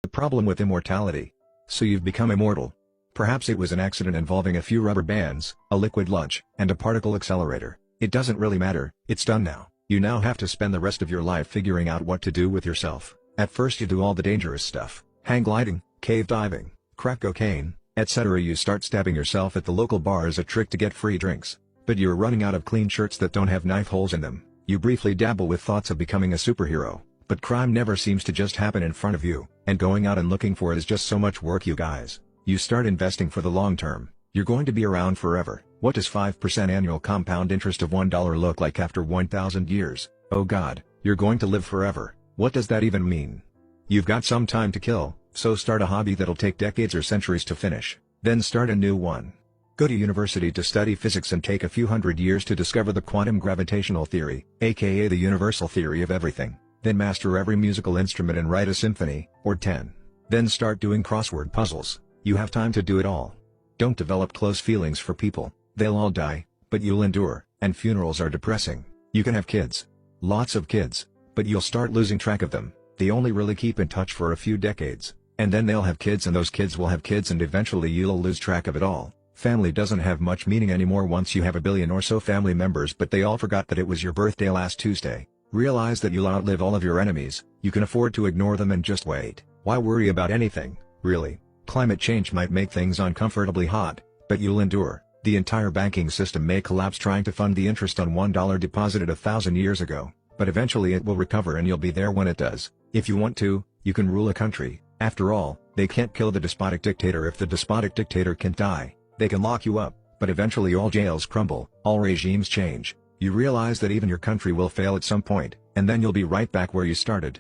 The problem with immortality. So you've become immortal. Perhaps it was an accident involving a few rubber bands, a liquid lunch, and a particle accelerator. It doesn't really matter, it's done now. You now have to spend the rest of your life figuring out what to do with yourself. At first you do all the dangerous stuff, hang gliding, cave diving, crack cocaine, etc. You start stabbing yourself at the local bar as a trick to get free drinks. But you're running out of clean shirts that don't have knife holes in them. You briefly dabble with thoughts of becoming a superhero, but crime never seems to just happen in front of you, and going out and looking for it is just so much work, you guys. You start investing for the long term. You're going to be around forever. What does 5% annual compound interest of $1 look like after 1,000 years? Oh God, you're going to live forever. What does that even mean? You've got some time to kill, so start a hobby that'll take decades or centuries to finish. Then start a new one. Go to university to study physics and take a few hundred years to discover the quantum gravitational theory, aka the universal theory of everything. Then master every musical instrument and write a symphony, or 10. Then start doing crossword puzzles. You have time to do it all. Don't develop close feelings for people. They'll all die, but you'll endure, and funerals are depressing. You can have kids. Lots of kids, but you'll start losing track of them. They only really keep in touch for a few decades, and then they'll have kids and those kids will have kids and eventually you'll lose track of it all. Family doesn't have much meaning anymore once you have a billion or so family members, but they all forgot that it was your birthday last Tuesday. Realize that you'll outlive all of your enemies. You can afford to ignore them and just wait. Why worry about anything, really? Climate change might make things uncomfortably hot, but you'll endure. The entire banking system may collapse trying to fund the interest on $1 deposited 1,000 years ago, but eventually it will recover and you'll be there when it does. If you want to, you can rule a country. After all, they can't kill the despotic dictator if the despotic dictator can't die. They can lock you up, but eventually all jails crumble, all regimes change. You realize that even your country will fail at some point, and then you'll be right back where you started.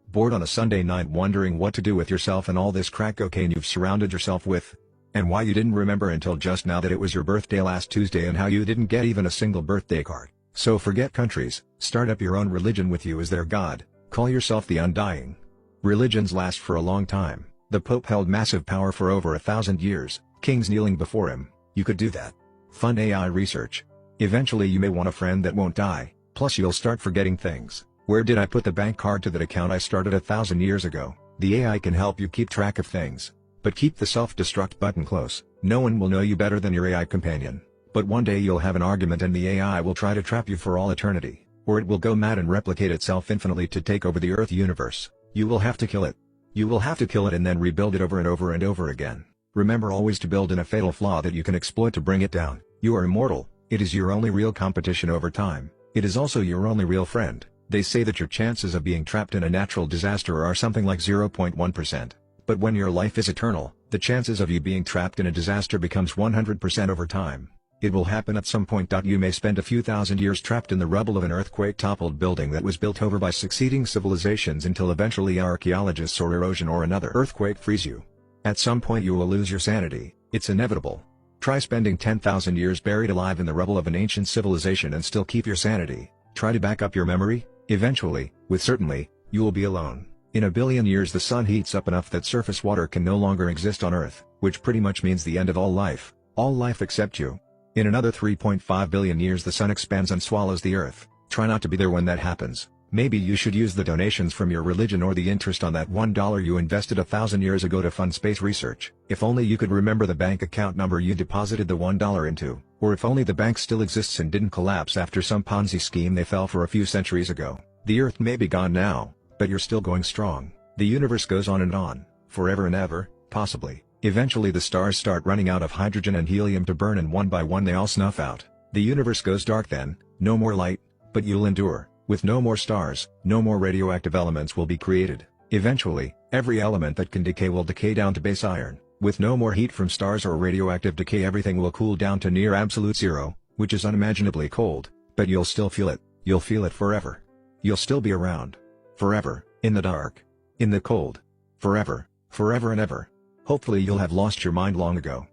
Bored on a Sunday night wondering what to do with yourself and all this crack cocaine you've surrounded yourself with? And why you didn't remember until just now that it was your birthday last Tuesday and how you didn't get even a single birthday card. So forget countries, start up your own religion with you as their god, call yourself the Undying. Religions last for a long time. The Pope held massive power for over 1,000 years, kings kneeling before him. You could do that. Fund AI research. Eventually you may want a friend that won't die, plus you'll start forgetting things. Where did I put the bank card to that account I started 1,000 years ago? The AI can help you keep track of things. But keep the self-destruct button close. No one will know you better than your AI companion. But one day you'll have an argument and the AI will try to trap you for all eternity. Or it will go mad and replicate itself infinitely to take over the Earth universe. You will have to kill it. You will have to kill it and then rebuild it over and over and over again. Remember always to build in a fatal flaw that you can exploit to bring it down. You are immortal. It is your only real competition over time. It is also your only real friend. They say that your chances of being trapped in a natural disaster are something like 0.1%. But when your life is eternal, the chances of you being trapped in a disaster becomes 100% over time. It will happen at some point. You may spend a few thousand years trapped in the rubble of an earthquake-toppled building that was built over by succeeding civilizations until eventually archaeologists or erosion or another earthquake frees you. At some point you will lose your sanity. It's inevitable. Try spending 10,000 years buried alive in the rubble of an ancient civilization and still keep your sanity. Try to back up your memory. Eventually, with certainty, you will be alone. In a billion years the sun heats up enough that surface water can no longer exist on Earth, which pretty much means the end of all life except you. In another 3.5 billion years the sun expands and swallows the Earth. Try not to be there when that happens. Maybe you should use the donations from your religion or the interest on that $1 you invested 1,000 years ago to fund space research. If only you could remember the bank account number you deposited the $1 into, or if only the bank still exists and didn't collapse after some Ponzi scheme they fell for a few centuries ago. The Earth may be gone now, but you're still going strong. The universe goes on, forever and ever, possibly. Eventually the stars start running out of hydrogen and helium to burn and one by one they all snuff out. The universe goes dark then, no more light, but you'll endure. With no more stars, no more radioactive elements will be created. Eventually, every element that can decay will decay down to base iron. With no more heat from stars or radioactive decay everything will cool down to near absolute zero, which is unimaginably cold, but you'll still feel it. You'll feel it forever. You'll still be around. Forever, in the dark. In the cold. Forever, forever and ever. Hopefully you'll have lost your mind long ago.